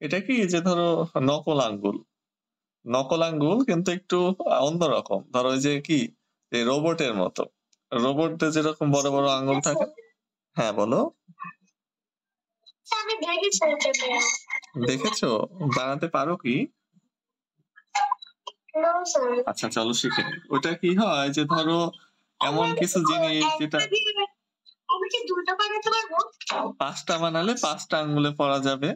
এটা কি যে ধরো নকল আঙ্গুল। নকল আঙ্গুল কিন্তু একটু অন্যরকম। ধরো ওই যে কি যে রোবটের মতো। রোবটদের যেরকম বড়, বড় আঙ্গুল থাকে। হ্যাঁ, বলো। আমি দেখেছি এটা। দেখেছো? বানাতে পারো কি? না স্যার। আচ্ছা চলো শিখে নিই। ওটা কি হয় যে ধরো এমন কিছু জিনিস যেটা আমি কি দুটো বানাতে পারবো? ৫টা বানালে ৫টা আঙ্গুলে পড়া যাবে।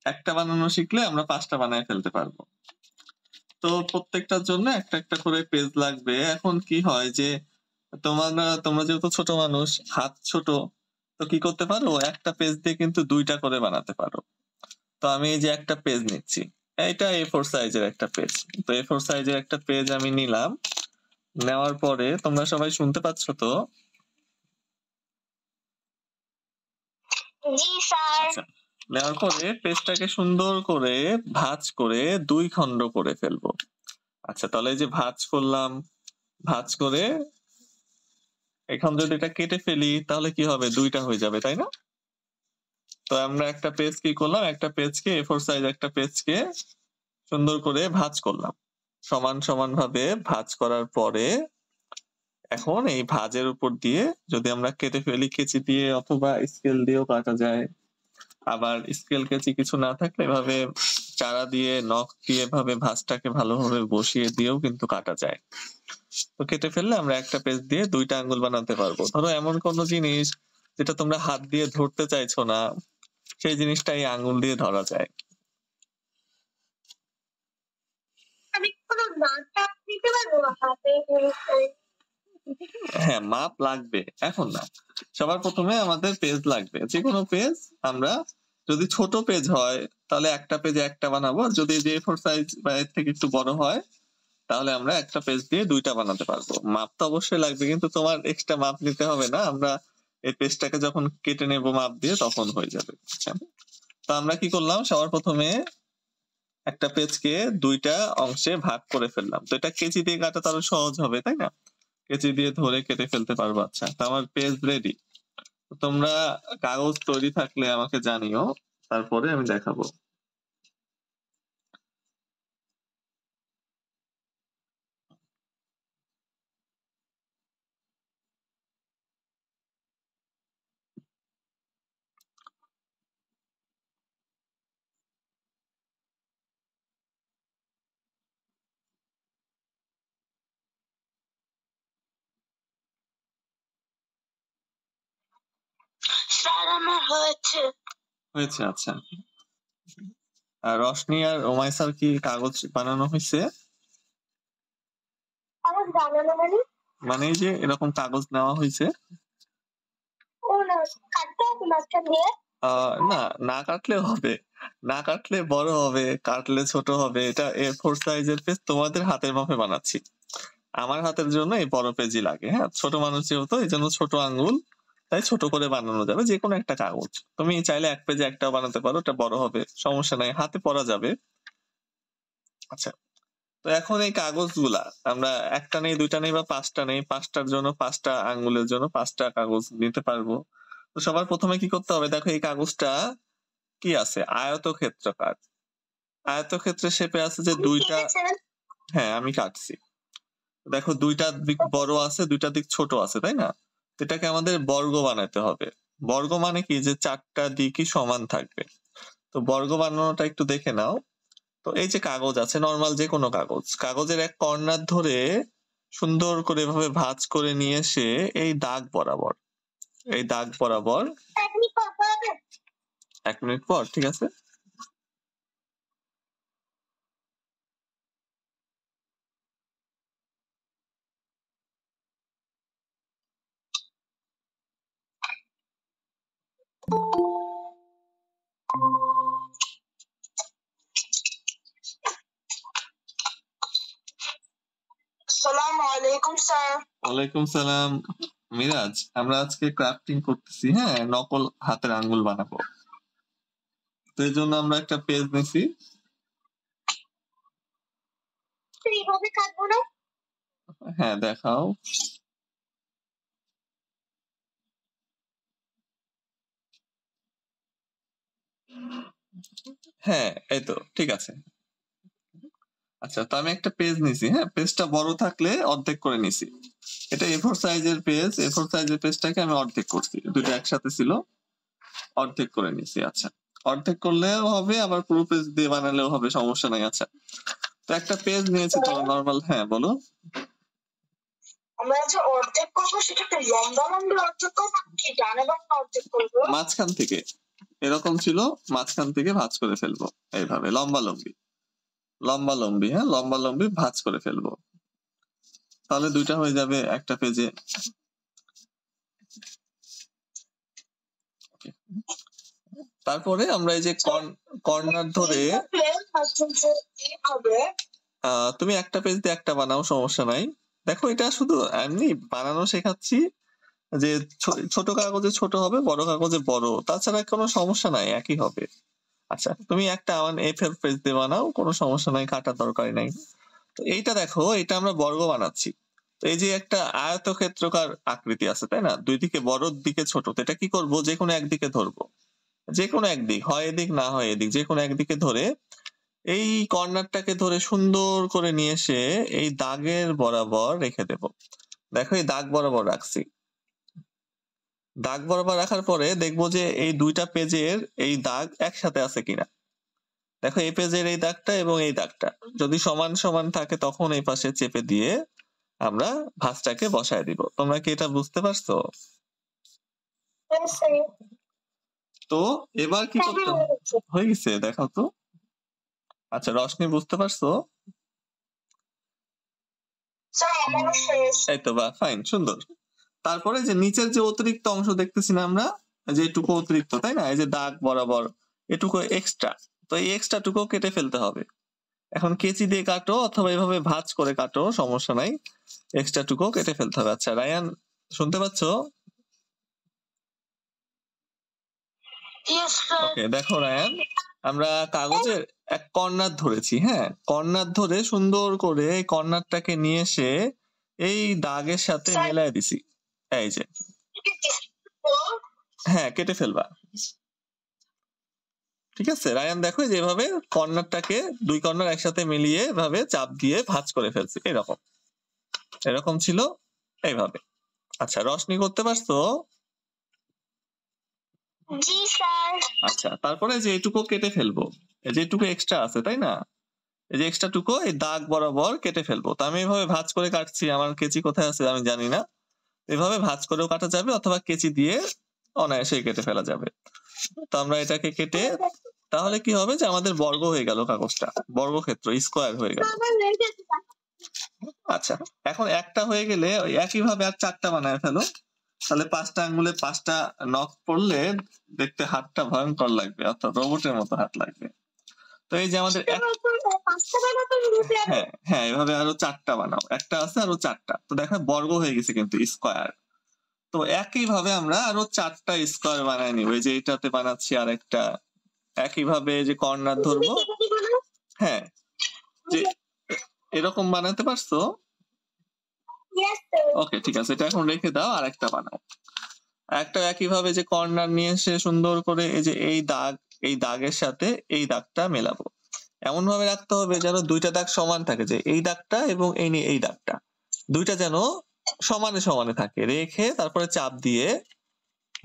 একটা বানানো শিখলে আমরা ৫টা বানায় ফেলতে পারবো। তো প্রত্যেকটার জন্য একটা, একটা করে পেজ লাগবে। এখন কি হয় যে তোমরা যেহেতু ছোট মানুষ, হাত ছোট, তো কি করতে পারো? একটা পেজ দিয়ে কিন্তু ২টা করে বানাতে পারো। তো আমি এই যে একটা পেজ নিচ্ছি। এইটা A4 সাইজের একটা পেজ। তো A4 সাইজের একটা পেজ আমি নিলাম। নেওয়ার পরে তোমরা সবাই শুনতে পাচ্ছ তো? জি স্যার। আচ্ছা। নেওয়ার পরে পেজটাকে সুন্দর করে ভাঁজ করে ২ খণ্ড করে ফেলবো। আচ্ছা তাহলে এই যে ভাঁজ করলাম, ভাঁজ করে এখন যদি এটা কেটে ফেলি তাহলে কি হবে? ২টা হয়ে যাবে, তাই না? তো আমরা একটা পেজ কি করলাম? একটা পেজকে A4 সাইজ একটা পেজকে সুন্দর করে ভাঁজ করলাম। সমান সমান ভাবে ভাঁজ করার পরে এখন এই ভাঁজের উপর দিয়ে যদি আমরা কেটে ফেলি কেচি দিয়ে অথবা স্কেল দিয়েও কাটা যায়। আবার স্কেল কেচি কিছু না থাকলে এভাবে চারা দিয়ে নখ দিয়ে এভাবে ভাঁজটাকে ভালোভাবে বসিয়ে দিয়েও কিন্তু কাটা যায়। তো কেটে ফেললে আমরা একটা পেজ দিয়ে ২টা আঙ্গুল বানাতে পারবো। ধরো এমন কোনো জিনিস যেটা তোমরা হাত দিয়ে ধরতে চাইছো না, সেই জিনিসটা এই আঙ্গুল দিয়ে ধরা যায়। আমি কোনো মাপ দিতে পারবো হাতে? হ্যাঁ, মাপ লাগবে, এখন না। সবার প্রথমে আমাদের পেজ লাগবে। যেকোনো পেজ আমরা যদি ছোট পেজ হয় তাহলে একটা পেজে একটা বানাবো। যদি A4 সাইজ বা এর থেকে একটু বড় হয় তাহলে আমরা একটা পেজ দিয়ে ২টা বানাতে পারবো। মাপ তো অবশ্যই লাগবে কিন্তু তোমার এক্সট্রা মাপ নিতে হবে না। আমরা এই পেজটাকে যখন কেটে নেব মাপ দিয়ে তখন হয়ে যাবে। আচ্ছা। তো আমরা কি করলাম? সবার প্রথমে একটা পেজকে ২টা অংশে ভাগ করে ফেললাম। তো এটা কেচি দিয়ে কাটা তো আরো সহজ হবে, তাই না? কেচি দিয়ে ধরে কেটে ফেলতে পারবো। আচ্ছা, তো আমার পেজ রেডি। তোমরা কাগজ তৈরি থাকলে আমাকে জানিও, তারপরে আমি দেখাবো। স্যার আমার হয়েছে। হয়েছে? আচ্ছা। আর রশনি আর ওমাইসার কি কাগজ বানানো হয়েছে? কাগজ বানানো মানে? মানে এই যে এরকম কাগজ নেওয়া হয়েছে। ও না, কাটতে হবে মাঝখান দিয়ে? না, না কাটলেও হবে। না কাটলে বড় হবে, কাটলে ছোট হবে। এটা A4 সাইজের পেজ তোমাদের হাতের মাপে বানাচ্ছি। আমার হাতের জন্য এই বড় পেজই লাগে। হ্যাঁ, ছোট মানুষ যেহেতু এই জন্য ছোট আঙ্গুল, তাই ছোট করে বানানো যাবে যে কোনো একটা কাগজ। তুমি চাইলে এক পেজে একটাও বানাতে পারো, ওটা বড় হবে, সমস্যা নাই, হাতে পড়া যাবে। আচ্ছা, তো এখন এই কাগজগুলা আমরা একটা নেই, ২টা নেই বা ৫টা নেই, ৫টার জন্য ৫টা আঙ্গুলের জন্য ৫টা কাগজ নিতে পারবো। তো সবার প্রথমে কি করতে হবে? দেখো এই কাগজটা কি আছে? আয়তক্ষেত্রাকার। আয়তক্ষেত্রের শেপে আছে যে ২টা। হ্যাঁ, আমি কাটছি। দেখো ২টা দিক বড় আছে, ২টা দিক ছোট আছে, তাই না? এটাকে আমাদের বর্গ বানাতে হবে। বর্গ মানে কি? যে ৪টা দিকই সমান থাকবে। তো বর্গ বানানোটা একটু দেখে নাও। তো এই যে কাগজ আছে, নরমাল যে কোনো কাগজ, কাগজের এক কর্নার ধরে সুন্দর করে এভাবে ভাঁজ করে নিয়ে এসে এই দাগ বরাবর, এই দাগ বরাবর ১ মিনিট পর, ঠিক আছে? আসসালামু আলাইকুম স্যার। ওয়ালাইকুম সালাম। মিরাজ, আমরা আজকে ক্রাফটিং করতেছি, হ্যাঁ, নকল হাতের আঙ্গুল বানাবো। তো এই জন্য আমরা একটা পেজ নিছি। এইভাবে কাটবো না? হ্যাঁ, দেখাও। হ্যাঁ, এই তো ঠিক আছে। আচ্ছা, তো আমি একটা পেজ নিছি, হ্যাঁ? পেজটা বড় থাকলে অর্ধেক করে নিছি। এটা A4 সাইজের পেজ, A4 সাইজের পেজটাকে আমি অর্ধেক করছি। দুটো একসাথে ছিল, অর্ধেক করে নিছি। আচ্ছা, অর্ধেক করলেও হবে, আবার পুরো পেজ দিয়ে বানালেও হবে, সমস্যা নাই। আচ্ছা, তো একটা পেজ নিয়েছি তো নরমাল। হ্যাঁ, বলো। আমরা যে অর্ধেক করবো সেটা কি লম্বা লম্বা অর্ধেক করবো কি ডানে বামে অর্ধেক করবো? মাঝখান থেকে এরকম ছিল, মাঝখান থেকে ভাঁজ করে ফেলবো এইভাবে, লম্বা লম্বি, লম্বা লম্বি। হ্যাঁ, লম্বা লম্বি ভাঁজ করে ফেলবো, তাহলে দুইটা হয়ে যাবে একটা পেজে। তারপরে আমরা এই যে কর্নার ধরে তুমি একটা পেজ দিয়ে একটা বানাও, সমস্যা নাই। দেখো, এটা শুধু এমনি বানানো শেখাচ্ছি যে ছোট কাগজে ছোট হবে, বড় কাগজে বড়, তাছাড়া কোনো সমস্যা নাই, একই হবে। আচ্ছা, তুমি একটা A4 পেজ দিয়ে বানাও, কোনো সমস্যা নাই, কাটার দরকারই নাই। তো এইটা দেখো, এটা আমরা বর্গ বানাচ্ছি। তো এই যে একটা আয়তক্ষেত্রকার আকৃতি আছে, তাই না? দুই দিকে বড়, দিকে ছোট। তো এটা কি করবো, যে কোনো একদিকে ধরবো, যে কোনো একদিক, হয় এদিক না হয় এদিক, যে কোনো একদিকে ধরে এই কর্নারটাকে ধরে সুন্দর করে নিয়ে এসে এই দাগের বরাবর রেখে দেব। দেখো, এই দাগ বরাবর রাখছি। দাগ বরাবর রাখার পরে দেখবো যে এই দুইটা পেজের এই দাগ একসাথে আছে কিনা। দেখো, এই পেজের এই দাগটা এবং এই দাগটা যদি সমান সমান থাকে, তখন এই পাশে চেপে দিয়ে আমরা ভাঁজটাকে বসায় দিব। তোমরা কি এটা বুঝতে পারছো? তো এবার কি করতে হয়ে গেছে, দেখাও তো। আচ্ছা, রশনি, বুঝতে পারছো? এই তো, বা ফাইন, সুন্দর। তারপরে যে নিচের যে অতিরিক্ত অংশ দেখতেছি না আমরা, যে এটুকু অতিরিক্ত, তাই না? এই যে দাগ বরাবর এটুকু এক্সট্রা, তো এই এক্সট্রা টুকু কেটে ফেলতে হবে। এখন কেচি দিয়ে কাটো অথবা এভাবে ভাঁজ করে কাটো, সমস্যা নাই, এক্সট্রা টুকু কেটে ফেলতে হবে। আচ্ছা রায়ান, শুনতে পাচ্ছ? ওকে, দেখো রায়ান, আমরা কাগজের এক কর্নার ধরেছি, হ্যাঁ, কর্নার ধরে সুন্দর করে এই কর্নারটাকে নিয়ে এসে এই দাগের সাথে মেলায় দিছি। এই যে, হ্যাঁ, কেটে ফেলবা। ঠিক আছে রায়ান, দেখো যে এভাবে কর্নারটাকে, দুই কর্নার একসাথে মিলিয়ে এভাবে চাপ দিয়ে ভাঁজ করে ফেলছি, এরকম, এরকম ছিল, এইভাবে। আচ্ছা, রশনি, করতে পারছো? জি স্যার। আচ্ছা, তারপরে যে এটুকু কেটে ফেলবো, এই যে এটুকু এক্সট্রা আছে, তাই না? এই যে এক্সট্রা টুকু এই দাগ বরাবর কেটে ফেলবো। তো আমি এভাবে ভাঁজ করে কাটছি, আমার কেচি কোথায় আছে আমি জানি না। এভাবে ভাঁজ করেও কাটা যাবে, অথবা কেচি দিয়ে অনায়াসেই কেটে ফেলা যাবে। তো আমরা এটাকে কেটে, তাহলে কি হবে যে আমাদের বর্গ হয়ে গেল, কাগজটা বর্গক্ষেত্র, স্কোয়ার হয়ে গেল। আচ্ছা, এখন একটা হয়ে গেলে ওই একইভাবে আর চারটা বানায় ফেলো, তাহলে 5টা আঙ্গুলে 5টা নখ পড়লে দেখতে হাতটা ভয়ঙ্কর লাগবে, অর্থাৎ রোবটের মতো হাত লাগবে। তো এই যে আমাদের হ্যাঁ হ্যাঁ, এভাবে আরো 4টা বানাও, একটা আছে আরো 4টা, তো দেখো বর্গ হয়ে গেছে কিন্তু, স্কোয়ার। তো একইভাবে আমরা আরো 4টা স্কোয়ার বানায় নিব। এই যে এটাতে বানাচ্ছি আর একটা, একইভাবে যে কর্নার ধরবো, হ্যাঁ, যে এরকম বানাতে পারছো? ওকে, ঠিক আছে, এটা এখন রেখে দাও, আর একটা বানাও। একটা একইভাবে যে কর্নার নিয়ে এসে সুন্দর করে এই যে এই দাগ, এই দাগের সাথে এই দাগটা মেলাবো। এমন ভাবে রাখতে হবে যেন দুইটা দাগ সমান থাকে, যে এই দাগটা এবং এই দাগটা দুইটা যেন সমানে সমানে থাকে, রেখে তারপরে চাপ দিয়ে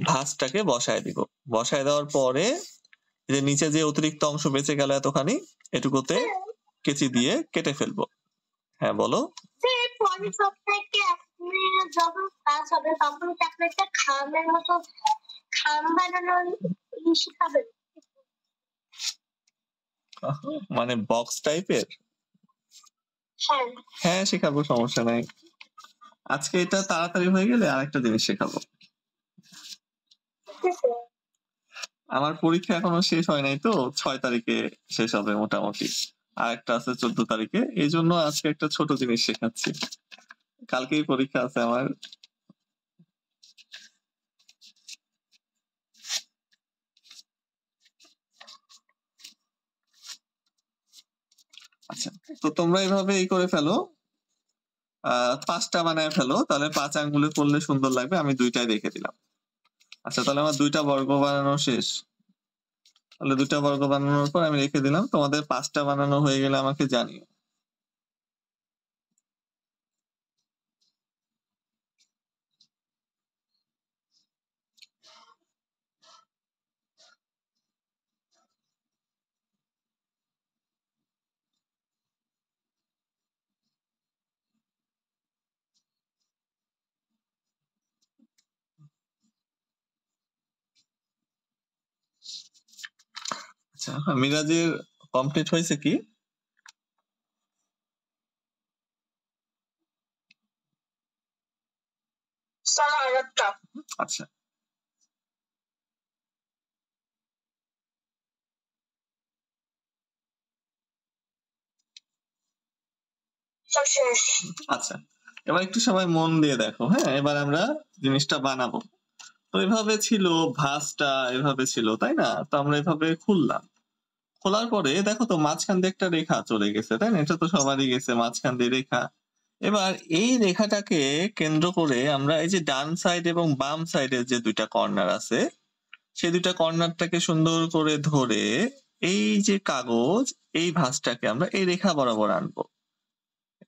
ভাঁজটাকে বসায় দিব। বসায় দেওয়ার পরে যে নিচে যে অতিরিক্ত অংশ বেঁচে গেল এতখানি, এটুকুতে কেচি দিয়ে কেটে ফেলবো। হ্যাঁ, বলো। পরের সপ্তাহে আপনি যখন কাজ হবে তখন কি আপনি একটা খামের মতো খাম বানানোর শিখাবেন? মানে বক্স টাইপের? হ্যাঁ হ্যাঁ, শেখাবো, সমস্যা নাই। আজকে এটা তাড়াতাড়ি হয়ে গেলে আরেকটা জিনিস শেখাবো। আমার পরীক্ষা এখনো শেষ হয় নাই, তো 6 তারিখে শেষ হবে মোটামুটি, আর একটা আছে 14 তারিখে, এই জন্য আজকে একটা ছোট জিনিস শেখাচ্ছি, কালকেই পরীক্ষা আছে আমার। আচ্ছা, তো তোমরা এইভাবে এই করে ফেলো, 5টা বানায় ফেলো, তাহলে 5 আঙ্গুলে করলে সুন্দর লাগবে। আমি 2টাই রেখে দিলাম। আচ্ছা, তাহলে আমার 2টা বর্গ বানানো শেষ। তাহলে 2টা বর্গ বানানোর পর আমি রেখে দিলাম। তোমাদের 5টা বানানো হয়ে গেলে আমাকে জানিও। আচ্ছা, মিরাজের কমপ্লিট হয়েছে কি? আচ্ছা, আচ্ছা, এবার একটু সবাই মন দিয়ে দেখো। হ্যাঁ, এবার আমরা জিনিসটা বানাবো। তো এভাবে ছিল ভাঁজটা, এভাবে ছিল, তাই না? তো আমরা এভাবে খুললাম। খোলার পরে দেখো তো মাঝখান দিয়ে একটা রেখা চলে গেছে, তাই না? এটা তো সবারই গেছে, মাঝখান দিয়ে রেখা। এবার এই রেখাটাকে কেন্দ্র করে আমরা এই যে ডান সাইড এবং বাম সাইডের যে 2টা কর্নার আছে, সেই 2টা কর্নারটাকে সুন্দর করে ধরে এই যে কাগজ, এই ভাঁজটাকে আমরা এই রেখা বরাবর আনবো।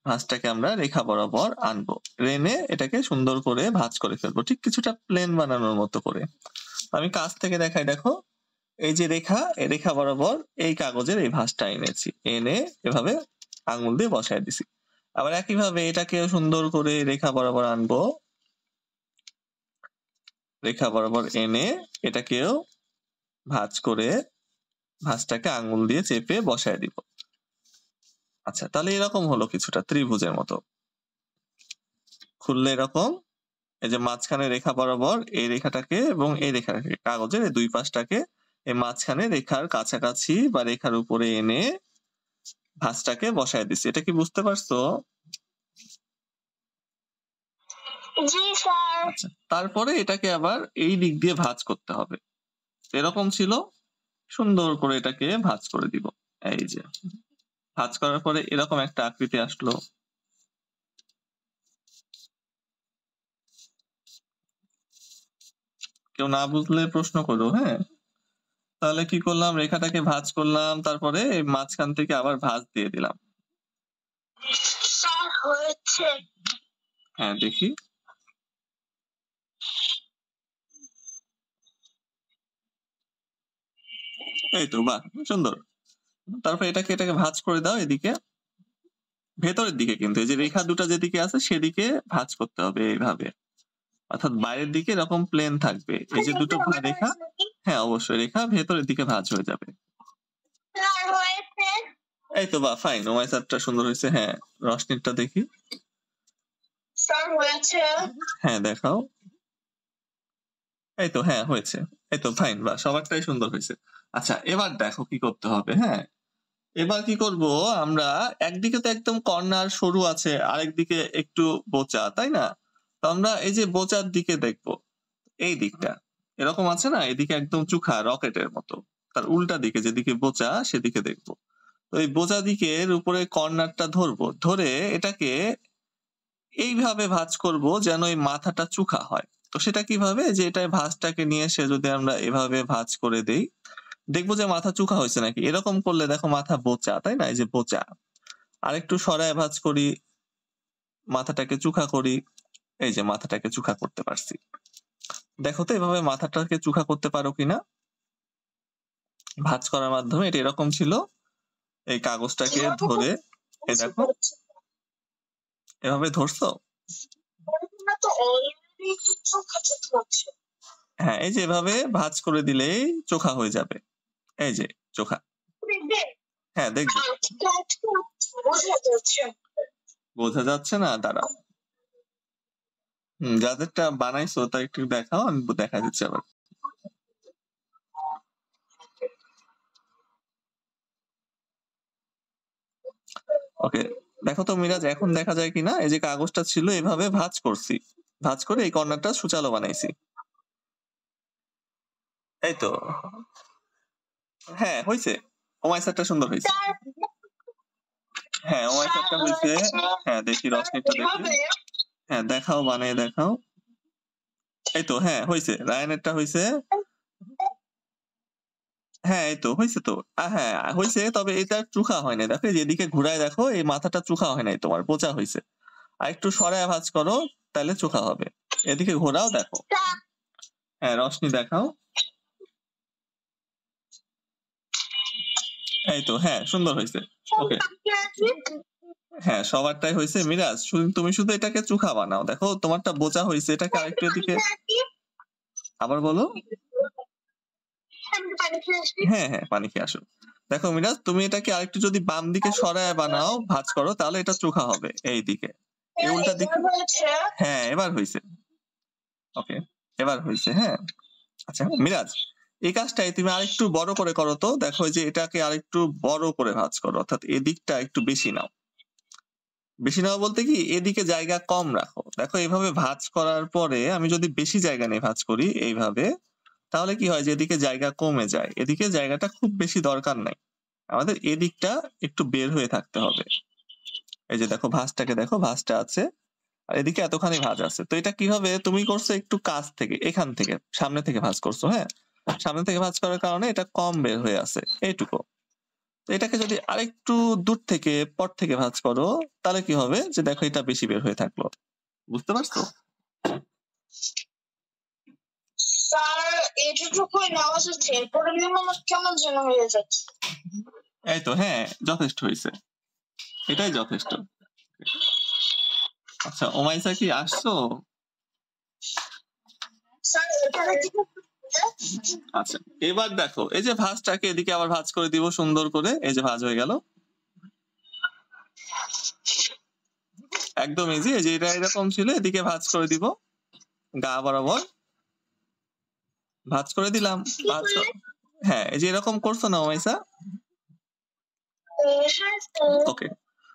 ভাঁজটাকে আমরা রেখা বরাবর আনবো, এনে এটাকে সুন্দর করে ভাঁজ করে ফেলবো, ঠিক কিছুটা প্লেন বানানোর মতো করে। আমি কাছ থেকে দেখাই, দেখো এই যে রেখা, এই রেখা বরাবর এই কাগজের এই ভাঁজটা এনেছি, এনে এভাবে আঙুল দিয়ে বসায় দিছি। আবার একইভাবে এটাকে সুন্দর করে রেখা বরাবর আনবো, রেখা বরাবর এনে এটাকেও ভাঁজ করে ভাঁজটাকে আঙুল দিয়ে চেপে বসায় দিব। আচ্ছা, তাহলে এরকম হলো কিছুটা ত্রিভুজের মতো। খুললে এরকম, এই যে মাঝখানে রেখা বরাবর এই রেখাটাকে এবং এই রেখাটাকে, কাগজের এই 2 পাশটাকে এই মাঝখানে রেখার কাছাকাছি বা রেখার উপরে এনে ভাঁজটাকে বসায় দিছি। এটা কি বুঝতে পারছো? জি স্যার। আচ্ছা, তারপরে এটাকে আবার এই দিক দিয়ে ভাঁজ করতে হবে। এরকম ছিল, সুন্দর করে এটাকে ভাঁজ করে দিব। এই যে ভাঁজ করার পরে এরকম একটা আকৃতি আসলো। কেউ না বুঝলে প্রশ্ন করো, হ্যাঁ? তাহলে কি করলাম, রেখাটাকে ভাঁজ করলাম, তারপরে মাঝখান থেকে আবার ভাঁজ দিয়ে দিলাম। স্যার হয়েছে। হ্যাঁ, দেখি। এই তো, বাহ, সুন্দর। তারপর এটাকে ভাঁজ করে দাও এদিকে, ভেতরের দিকে, কিন্তু এই যে রেখা 2টা যেদিকে আছে সেদিকে ভাঁজ করতে হবে এইভাবে, অর্থাৎ বাইরের দিকে এরকম প্লেন থাকবে। এই যে 2টো রেখা, হ্যাঁ অবশ্যই রেখা ভেতরের দিকে ভাঁজ হয়ে যাবে। এই তো, বাহ, ফাইন, ওমাই স্যারটা সুন্দর হয়েছে। হ্যাঁ, রশনিরটা দেখি। স্যার হয়েছে। হ্যাঁ, দেখাও। এই তো, হ্যাঁ হয়েছে। এই তো, ফাইন, বাহ, সবারটাই সুন্দর হয়েছে। আচ্ছা, এবার দেখো কি করতে হবে। হ্যাঁ, এবার কি করব, আমরা একদিকে তো একদম কর্নার সরু আছে, আরেকদিকে একটু বোচা, তাই না? তো আমরা এই যে বোচার দিকে দেখব, এই দিকটা এরকম আছে না, এদিকে একদম চুখা রকেটের মতো, তার উল্টা দিকে যেদিকে বোচা সেদিকে দেখব। তো এই বোচা দিকের উপরে কর্নারটা ধরবো, ধরে এটাকে এইভাবে ভাঁজ করব যেন এই মাথাটা চুখা হয়। তো সেটা কিভাবে, যে এটা ভাঁজটাকে নিয়ে এসে যদি আমরা এভাবে ভাঁজ করে দেই, দেখবো যে মাথা চুখা হয়েছে নাকি। এরকম করলে দেখো মাথা বোচা, তাই না? এই যে বোচা। আরেকটু সরায় ভাঁজ করি, মাথাটাকে চুখা করি, এই যে মাথাটাকে চুখা করতে পারছি। দেখো তো এভাবে মাথাটাকে চুখা করতে পারো কিনা ভাঁজ করার মাধ্যমে। এটা এরকম ছিল, এই কাগজটাকে ধরে এই দেখো এভাবে ধরছো। হ্যাঁ, এই যে এভাবে ভাঁজ করে দিলেই চোখা হয়ে যাবে। এই যে চোখা। হ্যাঁ, দেখবে। বোঝা যাচ্ছে না? দাঁড়াও। যাদেরটা বানাইছো তা একটু দেখাও, আমি দেখা দিচ্ছি আবার। ওকে, দেখো তো মিরাজ, এখন দেখা যায় কিনা? এই যে কাগজটা ছিল এভাবে ভাঁজ করছি, ভাঁজ করে এই কর্নারটা সুচালো বানাইছি। এই তো, হ্যাঁ হয়েছে। ওমাই স্যারটা সুন্দর হয়েছে। হ্যাঁ, ওমাই স্যারটা হয়েছে। হ্যাঁ, দেখি রশনিটা দেখি। হ্যাঁ, দেখাও, বানিয়ে দেখাও। এই তো, হ্যাঁ হয়েছে, রায়ানেরটা হয়েছে। হ্যাঁ এই তো হয়েছে তো। হ্যাঁ হয়েছে, তবে এটা চোখা হয় নাই। দেখো এই যে এদিকে ঘুরায় দেখো, এই মাথাটা চোখা হয় নাই তোমার, বোচা হয়েছে। আর একটু সরায় ভাঁজ করো, তাহলে চোখা হবে। এদিকে ঘোরাও দেখো। হ্যাঁ রশনি দেখাও। এই তো হ্যাঁ সুন্দর হয়েছে। ওকে হ্যাঁ সবারটাই হয়েছে। মিরাজ তুমি শুধু এটাকে চোখা বানাও। দেখো তোমারটা বোচা হয়েছে, এটাকে আরেকটু এদিকে আবার বলো। হ্যাঁ হ্যাঁ পানি খেয়ে আসো। দেখো মিরাজ তুমি এটাকে আরেকটু যদি বাম দিকে সরায় বানাও, ভাঁজ করো, তাহলে এটা চোখা হবে এই দিকে। এই উল্টা দিকে হ্যাঁ এবার হয়েছে। ওকে এবার হয়েছে। হ্যাঁ আচ্ছা মিরাজ এই কাজটাই তুমি আরেকটু বড় করে করো তো। দেখো যে এটাকে আরেকটু বড় করে ভাঁজ করো, অর্থাৎ এদিকটা একটু বেশি নাও। বেশি নাও বলতে কি, এদিকে জায়গা কম রাখো। দেখো এইভাবে ভাঁজ করার পরে আমি যদি বেশি জায়গা নিয়ে ভাঁজ করি এইভাবে, তাহলে কি হয় যে এদিকে জায়গা কমে যায়। এদিকে জায়গাটা খুব বেশি দরকার নাই, আমাদের এদিকটা একটু বের হয়ে থাকতে হবে। এই যে দেখো ভাঁজটাকে দেখো, ভাঁজটা আছে আর এদিকে এতখানি ভাঁজ আছে। তো এটা কিভাবে তুমি করছো, একটু কাছ থেকে, এখান থেকে সামনে থেকে ভাঁজ করছো। হ্যাঁ সামনে থেকে ভাঁজ করার কারণে এটা কম বের হয়ে আছে এইটুকু। তো এটাকে যদি আরেকটু দূর থেকে পর থেকে ভাঁজ করো, তাহলে কি হবে যে দেখো এটা বেশি বের হয়ে থাকলো। বুঝতে পারছো? স্যার এটুকুই নেওয়া যাচ্ছে, এরপরে কেমন যেন হয়ে যাচ্ছে। এই তো হ্যাঁ যথেষ্ট হয়েছে, এটাই যথেষ্ট। আচ্ছা ওমাইসা কি আসছো? আচ্ছা এবার দেখো এই যে ভাঁজটাকে এদিকে আবার ভাঁজ করে দিব সুন্দর করে। এই যে ভাঁজ হয়ে গেল, একদম ইজি। এই যে এটা এরকম ছিল, এদিকে ভাঁজ করে দিব, গা বরাবর ভাঁজ করে দিলাম। হ্যাঁ এই যে এরকম করছো না ওমাইসা? ওকে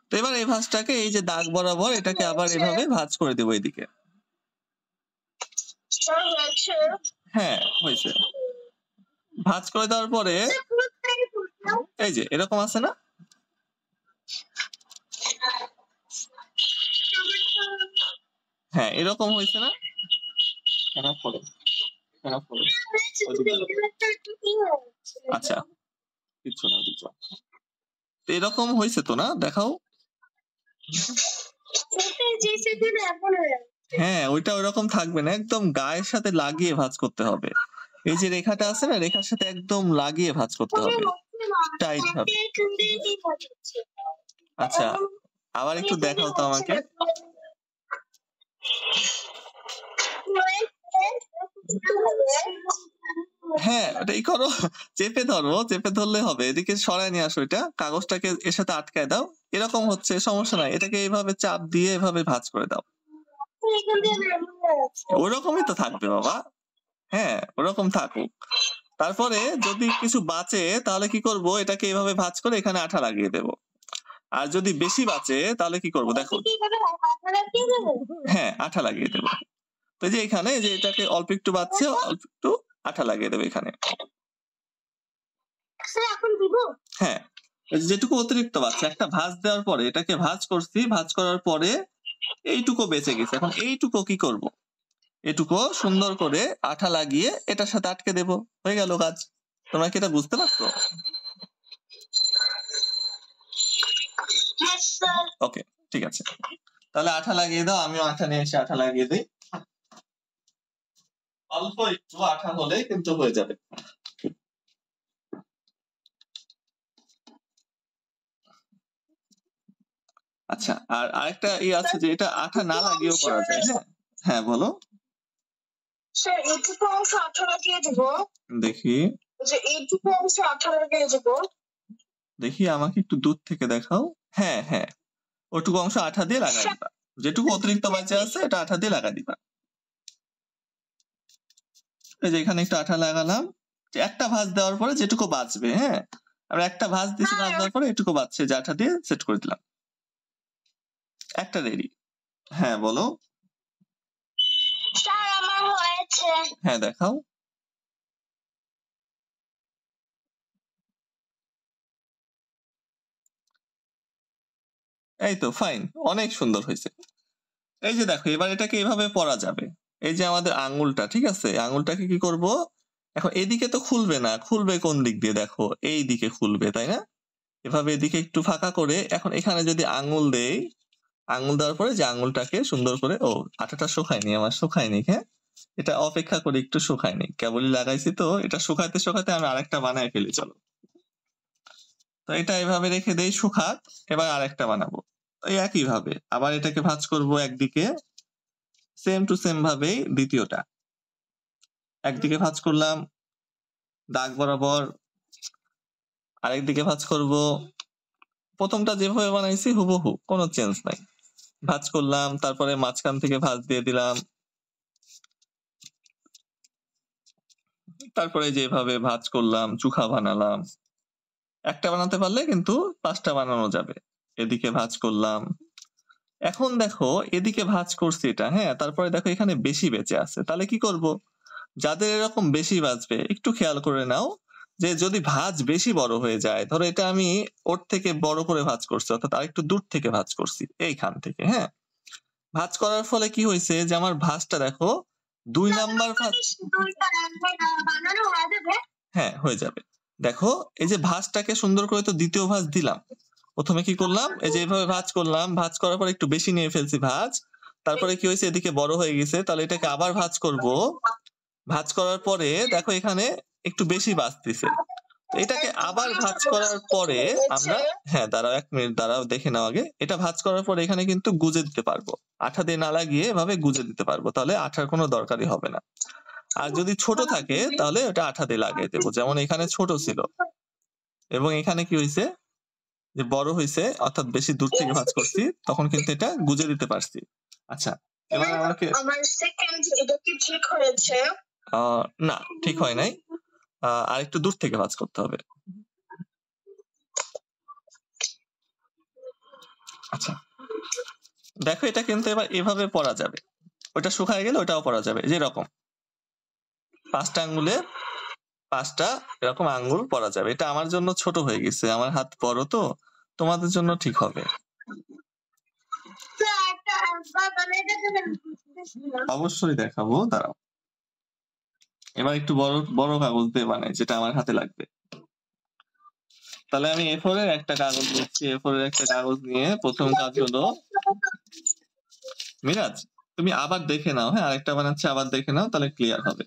তো এবার এই ভাঁজটাকে এই যে দাগ বরাবর এটাকে আবার এভাবে ভাঁজ করে দেবো এদিকে। হ্যাঁ হয়েছে। ভাঁজ করে দেওয়ার পরে এই যে এরকম আছে না, হ্যাঁ এরকম হয়েছে না? আচ্ছা কিচ্ছু না কিছু। এরকম হয়েছে তো না, দেখাও। হ্যাঁ ওইটা ওইরকম থাকবে না, একদম গায়ের সাথে লাগিয়ে ভাঁজ করতে হবে। এই যে রেখাটা আছে না, রেখার সাথে একদম লাগিয়ে ভাঁজ করতে হবে, টাইট হবে। আচ্ছা আবার একটু দেখাও তো আমাকে। হ্যাঁ ওটাই করো, চেপে ধরো, চেপে ধরলে হবে। এদিকে সরায় নিয়ে আসো, এটা কাগজটাকে এর সাথে আটকায় দাও। এরকম হচ্ছে সমস্যা নাই, এটাকে এইভাবে চাপ দিয়ে এভাবে ভাঁজ করে দাও। ওরকমই তো থাকবে বাবা। হ্যাঁ ওরকম থাকুক। তারপরে যদি কিছু বাঁচে তাহলে কি করব, এটাকে এইভাবে ভাঁজ করে এখানে আঠা লাগিয়ে দেব। আর যদি বেশি বাঁচে তাহলে কি করব দেখো, হ্যাঁ আঠা লাগিয়ে দেব। তো যে এখানে যে এটাকে অল্প একটু বাঁচছে, অল্প একটু আঠা লাগিয়ে দেবে এখানে। হ্যাঁ যেটুকু অতিরিক্ত বাঁচছে, একটা ভাঁজ দেওয়ার পরে এটাকে ভাঁজ করছি, ভাঁজ করার পরে এইটুকু বেঁচে গেছে। এখন এইটুকু কি করব, এটুকু সুন্দর করে আঠা লাগিয়ে এটার সাথে আটকে দেব, হয়ে গেল কাজ। তোমরা কি এটা বুঝতে পারছো? ওকে ঠিক আছে, তাহলে আঠা লাগিয়ে দাও। আমিও আঠা নিয়ে এসে আঠা লাগিয়ে দিই। অল্প একটু আঠা হলে কিন্তু হয়ে যাবে। আচ্ছা আর আরেকটা আছে যে এটা আঠা না লাগিয়েও করা যায়। হ্যাঁ হ্যাঁ বলো। স্যার এইটুকু অংশ আঠা লাগিয়ে দেবো। দেখি যে এইটুকু অংশ আঠা লাগিয়ে দেবো। দেখি আমাকে একটু দূর থেকে দেখাও। হ্যাঁ হ্যাঁ ওটুকু অংশ আঠা দিয়ে লাগাই দিবা, যেটুকু অতিরিক্ত বাঁচে আছে এটা আঠা দিয়ে লাগা দিবা। এই যে এখানে একটু আঠা লাগালাম, একটা ভাঁজ দেওয়ার পরে যেটুকু বাঁচবে, হ্যাঁ আমরা একটা ভাঁজ দিয়েছি, ভাঁজ দেওয়ার পরে এটুকু বাঁচছে, যে আঠা দিয়ে সেট করে দিলাম, একটা রেডি। হ্যাঁ বলো। স্যার আমার হয়েছে। হ্যাঁ দেখাও। এই তো ফাইন, অনেক সুন্দর হয়েছে। এই যে দেখো এবার এটাকে এইভাবে পরা যাবে। এই যে আমাদের আঙ্গুলটা, ঠিক আছে, আঙ্গুলটাকে কি করব, এখন এদিকে তো খুলবে না, খুলবে কোন দিক দিয়ে দেখো, এই দিকে খুলবে, তাই না? এভাবে এদিকে একটু ফাঁকা করে এখন এখানে যদি আঙুল দেই, আঙুল দেওয়ার পরে যে আঙুলটাকে সুন্দর করে, ও আঠাটা শুকায়নি আমার, শুকায়নি, হ্যাঁ এটা অপেক্ষা করে একটু শুকায়নি, কেবলই লাগাইছি তো, এটা শুকাইতে শুকাইতে আমি আরেকটা বানায় ফেলি, চলো। তো এটা এভাবে রেখে দেই শুকাক, এবার আরেকটা বানাবো এই একই ভাবে, আবার এটাকে ভাঁজ করব একদিকে, সেম টু সেম ভাবেই দ্বিতীয়টা একদিকে ভাঁজ করলাম দাগ বরাবর, আরেকদিকে ভাঁজ করব, প্রথমটা যেভাবে বানাইছি হুবহু, কোনো চেঞ্জ নাই, ভাঁজ করলাম, তারপরে মাঝখান থেকে ভাঁজ দিয়ে দিলাম, তারপরে যেভাবে ভাঁজ করলাম চুখা বানালাম, একটা বানাতে পারলে কিন্তু 5টা বানানো যাবে। এদিকে ভাঁজ করলাম, এখন দেখো এদিকে ভাঁজ করছি এটা, হ্যাঁ তারপরে দেখো এখানে বেশি বেঁচে আছে, তাহলে কি করব, যাদের এরকম বেশি বাঁচবে একটু খেয়াল করে নাও, যে যদি ভাঁজ বেশি বড় হয়ে যায়, ধরো এটা আমি ওর থেকে বড় করে ভাঁজ করছি, অর্থাৎ আরেকটু দূর থেকে ভাঁজ করছি এইখান থেকে, হ্যাঁ ভাঁজ করার ফলে কি হয়েছে যে আমার ভাঁজটা দেখো 2 নাম্বার ভাঁজ, বানানো হয়ে যাবে। হ্যাঁ হয়ে যাবে। দেখো এই যে ভাঁজটাকে সুন্দর করে তো দ্বিতীয় ভাঁজ দিলাম, প্রথমে কি করলাম এই যে এইভাবে ভাঁজ করলাম, ভাঁজ করার পর একটু বেশি নিয়ে ফেলছি ভাঁজ, তারপরে কি হয়েছে এদিকে বড় হয়ে গেছে, তাহলে এটাকে আবার ভাঁজ করব, ভাঁজ করার পরে দেখো এখানে একটু বেশি বাঁচতেছে, এটাকে আবার ভাঁজ করার পরে আমরা, হ্যাঁ দাঁড়াও 1 মিনিট দাঁড়াও দেখে নাও আগে, এটা ভাঁজ করার পরে এখানে কিন্তু গুজে দিতে পারবো, আঠা দিয়ে না লাগিয়ে এভাবে গুজে দিতে পারবো, তাহলে আঠার কোনো দরকারই হবে না। আর যদি ছোট থাকে তাহলে ওটা আঠা দিয়ে লাগিয়ে দেবো, যেমন এখানে ছোট ছিল এবং এখানে কি হয়েছে যে বড় হয়েছে, অর্থাৎ বেশি দূর থেকে ভাঁজ করছি, তখন কিন্তু এটা গুজে দিতে পারছি। আচ্ছা এবার আমাকে, আমার সেকেন্ড এটা কি ঠিক হয়েছে? না ঠিক হয় নাই, আর একটু দূর থেকে ভাঁজ করতে হবে। আচ্ছা দেখো এটা কিন্তু এবার এভাবে পড়া যাবে, ওটা শুকায় গেলে ওটাও পড়া যাবে, যেরকম 5টা আঙ্গুলে 5টা এরকম আঙ্গুল পড়া যাবে। এটা আমার জন্য ছোট হয়ে গেছে, আমার হাত বড় তো, তোমাদের জন্য ঠিক হবে। অবশ্যই দেখাবো, দাঁড়াও এবার একটু বড় বড় কাগজ দিয়ে বানাই, যেটা আমার হাতে লাগবে। তাহলে আমি A4 এর একটা কাগজ নিচ্ছি, A4 এর একটা কাগজ নিয়ে প্রথম কাজ হলো, মিরাজ তুমি আবার দেখে নাও, হ্যাঁ আরেকটা বানাচ্ছি আবার দেখে নাও, তাহলে ক্লিয়ার হবে।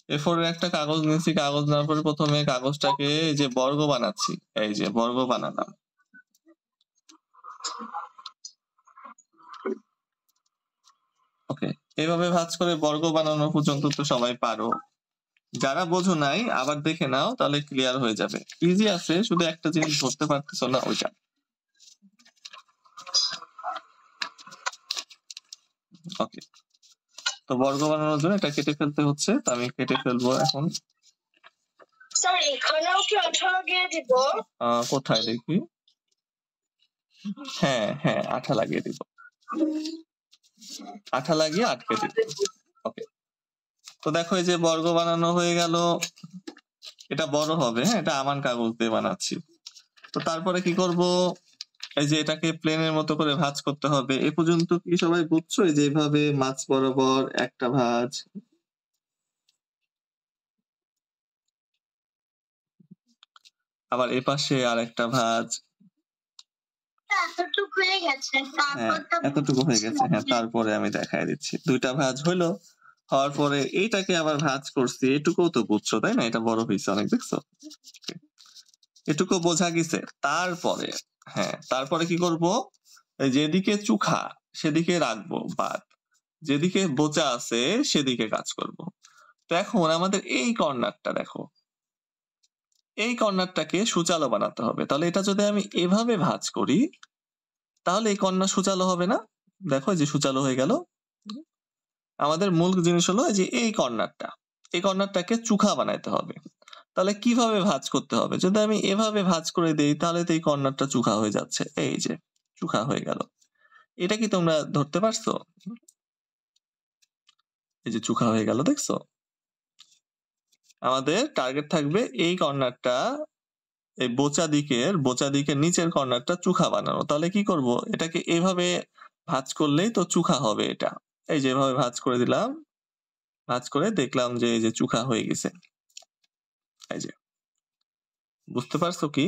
A4 এর একটা কাগজ নিয়েছি, কাগজ নেওয়ার পরে প্রথমে কাগজটাকে এই যে বর্গ বানাচ্ছি, এই যে বর্গ বানালাম, ওকে এইভাবে ভাঁজ করে বর্গ বানানো পর্যন্ত তো সবাই পারো, যারা বোঝো নাই আবার দেখে নাও, তাহলে ক্লিয়ার হয়ে যাবে, ইজি আছে, শুধু একটা জিনিস ধরতে পারতেছো না ওইটা। ওকে তো বর্গ বানানোর জন্য এটা কেটে ফেলতে হচ্ছে, তো আমি কেটে ফেলবো এখন। স্যার এখানেও কি আঠা লাগিয়ে দিব? কোথায় দেখি, হ্যাঁ হ্যাঁ আঠা লাগিয়ে দিব, আঠা লাগিয়ে আটকে দিব। ওকে তো দেখো এই যে বর্গ বানানো হয়ে গেল, এটা বড় হবে, হ্যাঁ এটা আমান কাগজ দিয়ে বানাচ্ছি। তো তারপরে কি করব, এই যে এটাকে প্লেনের মতো করে ভাঁজ করতে হবে। এ পর্যন্ত কি সবাই বুঝছো, এই যে এইভাবে মাছ বরাবর একটা ভাঁজ, আবার এ পাশে আর একটা ভাঁজ, এতটুকু হয়ে গেছে, হ্যাঁ এতটুকু হয়ে গেছে, হ্যাঁ তারপরে আমি দেখাই দিচ্ছি, 2টা ভাঁজ হলো, হওয়ার পরে এইটাকে আবার ভাঁজ করছি, এটুকুও তো বুঝছো তাই না, এটা বড় হয়েছে অনেক, দেখছো এটুকু বোঝা গেছে। তারপরে হ্যাঁ তারপরে কি করব, যেদিকে চুখা সেদিকে রাখবো বাদ, যেদিকে বোচা আছে সেদিকে কাজ করব। তো এখন আমাদের এই কর্নারটা দেখো, এই কর্নারটাকে সুচালো বানাতে হবে, তাহলে এটা যদি আমি এভাবে ভাঁজ করি তাহলে এই কর্নার সুচালো হবে না, দেখো যে সুচালো হয়ে গেল। আমাদের মূল জিনিস হলো যে এই কর্নারটা, এই কর্নারটাকে চুখা বানাইতে হবে, তাহলে কিভাবে ভাঁজ করতে হবে, যদি আমি এভাবে ভাঁজ করে দেই তাহলে তো এই কর্নারটা চুখা হয়ে যাচ্ছে, এই যে চুখা হয়ে গেল, এটা কি তোমরা ধরতে পারছো, এই যে চুখা হয়ে গেল, দেখছো আমাদের টার্গেট থাকবে এই কর্নারটা, এই বোচা দিকের নিচের কর্নারটা চুখা বানানো, তাহলে কি করব, এটাকে এইভাবে ভাঁজ করলেই তো চুখা হবে, এটা এই যে এভাবে ভাঁজ করে দিলাম, ভাঁজ করে দেখলাম যে এই যে চুখা হয়ে গেছে। এই যে। বুঝতে পারছো কি?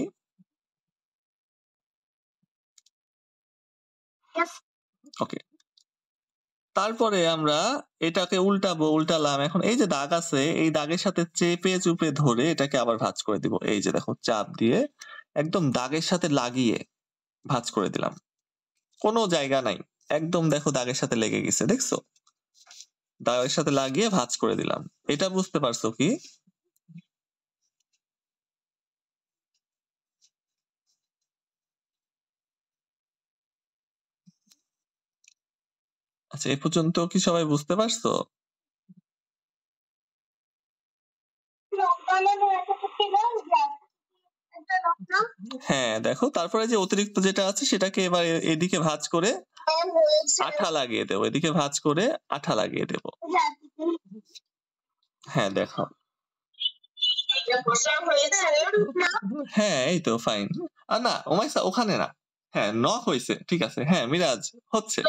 Yes. ওকে। তারপরে আমরা এটাকে উল্টাবো, উল্টালাম। এখন এই যে দাগ আছে, এই দাগের সাথে চেপে চুপে ধরে এটাকে আবার ভাঁজ করে দিব। এই যে দেখো চাপ দিয়ে একদম দাগের সাথে লাগিয়ে ভাঁজ করে দিলাম। কোনো জায়গা নাই। একদম দেখো দাগের সাথে লেগে গেছে, দেখছো? দাগের সাথে লাগিয়ে ভাঁজ করে দিলাম। এটা বুঝতে পারছো কি? আচ্ছা, এই পর্যন্ত কি সবাই বুঝতে পারছো? হ্যাঁ, দেখো তারপরে যে অতিরিক্ত যেটা আছে সেটাকে এবার এদিকে ভাঁজ করে আঠা লাগিয়ে দেবো। এদিকে ভাঁজ করে আঠা লাগিয়ে দেবো। হ্যাঁ, দেখো। হ্যাঁ, এই তো ফাইন। না ওমাইসা ওখানে না। হ্যাঁ, নখ হয়েছে, ঠিক আছে। হ্যাঁ মিরাজ, হচ্ছে।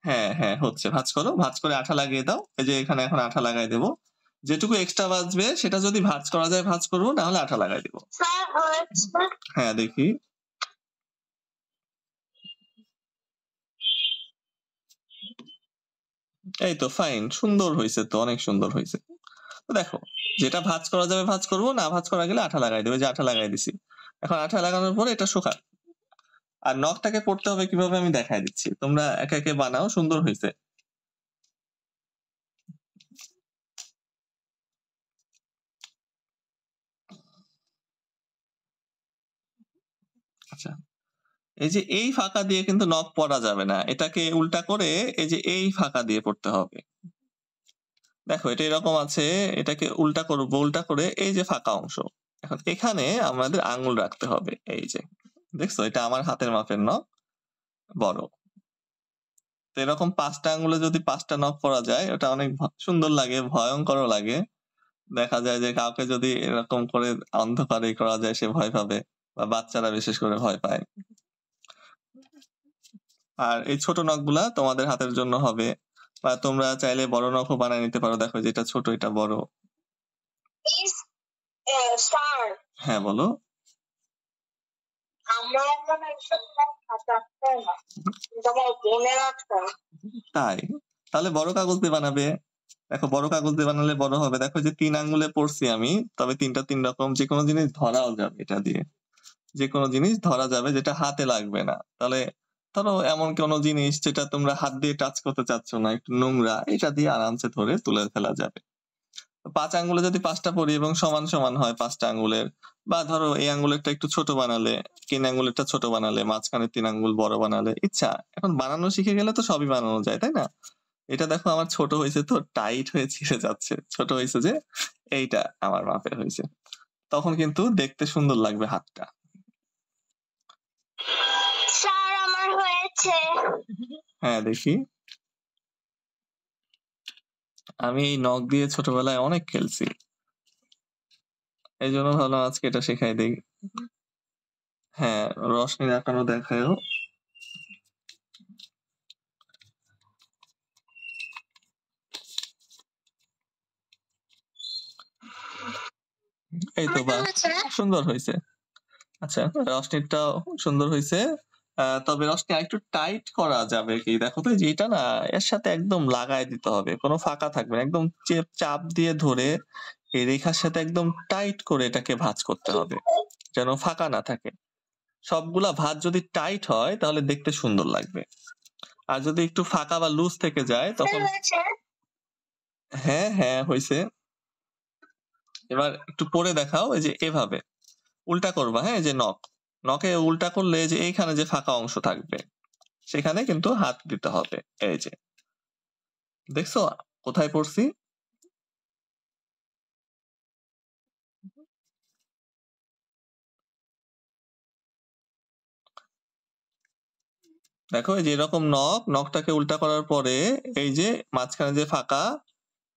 হ্যাঁ হ্যাঁ হচ্ছে। ভাঁজ করো, ভাঁজ করে আঠা লাগিয়ে দাও। এই যে এখানে এখন আঠা লাগাই দেবো। যেটুকু এক্সট্রা বাঁচবে সেটা যদি ভাঁজ করা যায় ভাঁজ করবো, না হলে আঠা লাগাই দেবো। হ্যাঁ দেখি। এই তো ফাইন, সুন্দর হয়েছে তো, অনেক সুন্দর হয়েছে। দেখো, যেটা ভাঁজ করা যাবে ভাঁজ করবো, না ভাঁজ করা গেলে আঠা লাগাই দেবে। যে আঠা লাগাই দিছি। এখন আঠা লাগানোর পরে এটা শুকা। আর নখটাকে পড়তে হবে কিভাবে আমি দেখাই দিচ্ছি, তোমরা একে একে বানাও। সুন্দর হয়েছে। আচ্ছা, এই যে এই ফাঁকা দিয়ে কিন্তু নখ পড়া যাবে না, এটাকে উল্টা করে এই যে এই ফাঁকা দিয়ে পড়তে হবে। দেখো এটা এরকম আছে, এটাকে উল্টা করবো, উল্টা করে এই যে ফাঁকা অংশ, এখন এখানে আমাদের আঙ্গুল রাখতে হবে। এই যে দেখছো, এটা আমার হাতের মাপের নখ, বড়। তো এরকম 5টা আঙ্গুলে যদি 5টা নখ করা যায়, ওটা অনেক সুন্দর লাগে, ভয়ঙ্করও লাগে। দেখা যায় যে কাউকে যদি এরকম করে অন্ধকারে করা যায়, সে ভয় পাবে, বা বাচ্চারা বিশেষ করে ভয় পায়। আর এই ছোট নখগুলা তোমাদের হাতের জন্য হবে, বা তোমরা চাইলে বড় নখও বানিয়ে নিতে পারো। দেখো যেটা ছোট এটা বড়। হ্যাঁ বলো। তাই? তাহলে বড় কাগজ দিয়ে বানাবে। দেখো বড় কাগজ দিয়ে বানালে বড় হবে। দেখো যে 3 আঙ্গুলে পড়ছি আমি, তবে 3টা 3 রকম। যে কোনো জিনিস ধরাও যাবে এটা দিয়ে। যে কোনো জিনিস ধরা যাবে যেটা হাতে লাগবে না। তাহলে ধরো এমন কোনো জিনিস যেটা তোমরা হাত দিয়ে টাচ করতে চাচ্ছ না, একটু নোংরা, এটা দিয়ে আরামসে ধরে তুলে ফেলা যাবে। 5 আঙ্গুলে যদি 5টা পড়ি এবং সমান সমান হয় 5টা আঙ্গুলের, বা ধরো এই আঙ্গুলেরটা একটু ছোট বানালে, 3 আঙ্গুলেরটা ছোট বানালে, মাঝখানে 3 আঙ্গুল বড় বানালে, ইচ্ছা। এখন বানানো শিখে গেলে তো সবই বানানো যায়, তাই না? এটা দেখো আমার ছোট হয়েছে তো, টাইট হয়ে ছিঁড়ে যাচ্ছে। ছোট হয়েছে যে এইটা আমার মাপের হয়েছে, তখন কিন্তু দেখতে সুন্দর লাগবে হাতটা। স্যার আমার হয়েছে। হ্যাঁ দেখি। আমি এই নখ দিয়ে ছোটবেলায় অনেক খেলছি, এই জন্য ভাবলাম আজকে এটা শেখাই দিই। হ্যাঁ, রশনি আঁকানো দেখায়ও। এই তো বা সুন্দর হয়েছে। আচ্ছা, রশনিটাও সুন্দর হয়েছে। তবে রশনি আরেকটু টাইট করা যাবে কি, দেখো তো যে এটা না, এর সাথে একদম লাগাই দিতে হবে, কোনো ফাঁকা থাকবে না। একদম চাপ দিয়ে ধরে এই রেখার সাথে একদম টাইট করে এটাকে ভাঁজ করতে হবে, যেন ফাঁকা না থাকে। সবগুলা ভাঁজ যদি টাইট হয় তাহলে দেখতে সুন্দর লাগবে। আর যদি একটু ফাঁকা বা লুজ থেকে যায় তখন। হ্যাঁ হ্যাঁ হয়েছে। এবার একটু পরে দেখাও। এই যে এভাবে উল্টা করবা। হ্যাঁ, এই যে নখে উল্টা করলে যে এইখানে যে ফাঁকা অংশ থাকবে সেখানে কিন্তু হাত দিতে হবে। এই যে দেখছো কোথায় পড়ছি। দেখো এই যে এরকম নখটাকে উল্টা করার পরে এই যে মাঝখানে যে ফাঁকা,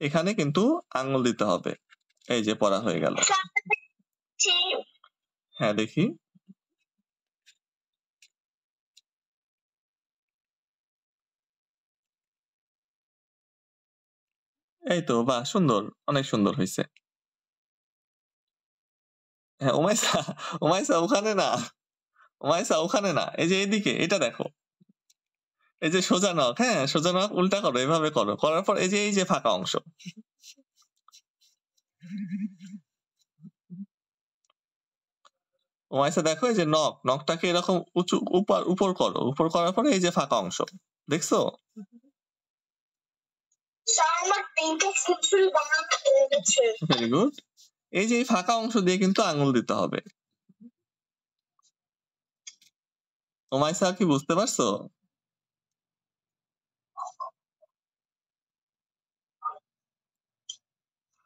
এখানে কিন্তু আঙ্গুল দিতে হবে। এই যে পড়া হয়ে গেল। হ্যাঁ দেখি। এই তো বাহ! সুন্দর। অনেক সুন্দর হইছে। হ্যাঁ, উমাইসা ওখানে না। উমাইসা ওখানে না। এই যে এদিকে এটা দেখো। এই যে সোজা নখ, হ্যাঁ? সোজা নখ উল্টা করো, এভাবে করো। করার পর এই যে ফাঁকা অংশ। উমাইসা দেখো এই যে নখটাকে এরকম উঁচু উপর করো। উপর করার পরে এই যে ফাঁকা অংশ। দেখছো? স্যার আমার ৩টা ফুলফুল বানাতে হয়ে গেছে। Very good. এই যে এই ফাঁকা অংশ দিয়ে কিন্তু আঙুল দিতে হবে। উমাইসা কি বুঝতে পারছো?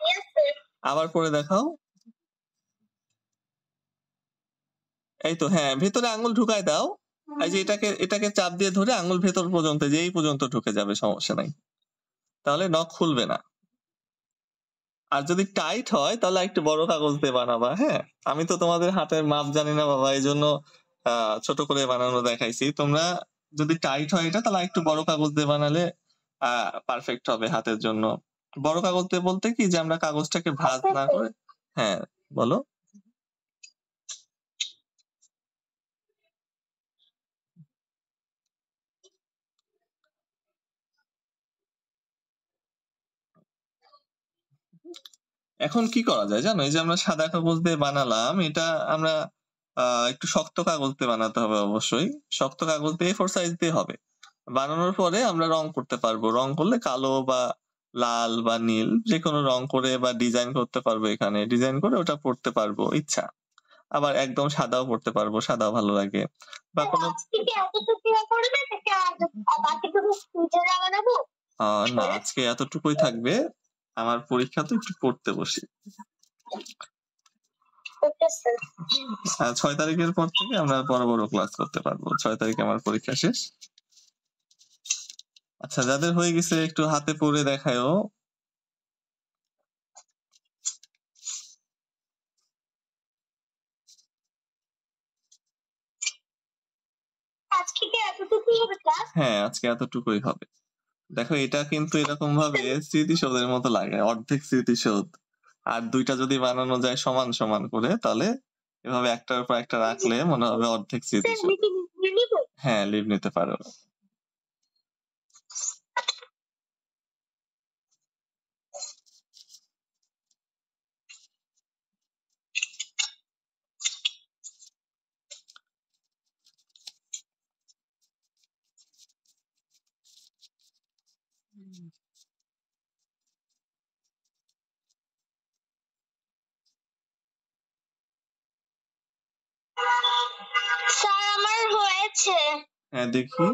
Yes sir. আবার পরে দেখাও। এই তো হ্যাঁ, ভেতরে আঙুল ঢুকায় দাও। এই যে এটাকে চাপ দিয়ে ধরে আঙুল ভেতর পর্যন্ত যে এই পর্যন্ত ঢুকে যাবে, সমস্যা নাই। তাহলে নখ খুলবে না। আর যদি টাইট হয় তাহলে একটু বড় কাগজ দিয়ে বানাবা, হ্যাঁ? আমি তো তোমাদের হাতের মাপ জানি না বাবা, এইজন্য ছোট করে বানানো দেখাইছি। তোমরা যদি টাইট হয় এটা তাহলে একটু বড় কাগজ দিয়ে বানালে পারফেক্ট হবে হাতের জন্য। বড় কাগজ দিয়ে বলতে কি যে আমরা কাগজটাকে ভাঁজ না করে, হ্যাঁ বলো। এখন কি করা যায় জানো? এই যে আমরা সাদা কাগজ দিয়ে বানালাম, এটা আমরা একটু শক্ত কাগজ দিয়ে বানাতে হবে অবশ্যই। শক্ত কাগজ দিয়ে A4 সাইজ দিয়ে হবে। বানানোর পরে আমরা রং করতে পারবো। রং করলে কালো বা লাল বা নীল যেকোনো রং করে বা ডিজাইন করতে পারবো এখানে। ডিজাইন করে ওটা পড়তে পারবো ইচ্ছা। আবার একদম সাদাও পড়তে পারবো, সাদাও ভালো লাগে। বা কোনো আজকে কি এতটুকু করবে নাকি বাকিটুকু ফ্রিজে বানাবো? না, আজকে এতটুকুই থাকবে। আমার পরীক্ষা তো একটু পড়তে বসি। Okay sir. ৬ তারিখের পর থেকে আমরা বড় বড় ক্লাস করতে পারবো। ৬ তারিখে আমার পরীক্ষা শেষ। আচ্ছা, যাদের হয়ে গেছে একটু হাতে পড়ে দেখায়ও। আজকে কি এতটুকুই হবে ক্লাস? হ্যাঁ, আজকে এতটুকুই হবে। দেখো এটা কিন্তু এরকম ভাবে স্মৃতিসৌধের মতো লাগে, অর্ধেক স্মৃতিসৌধ। আর দুইটা যদি বানানো যায় সমান সমান করে তাহলে এভাবে একটার উপর একটা রাখলে মনে হবে অর্ধেক স্যার স্মৃতিসৌধ। নিব? হ্যাঁ, লিভ নিতে পারো। স্যার আমার হয়েছে। হ্যাঁ, দেখি।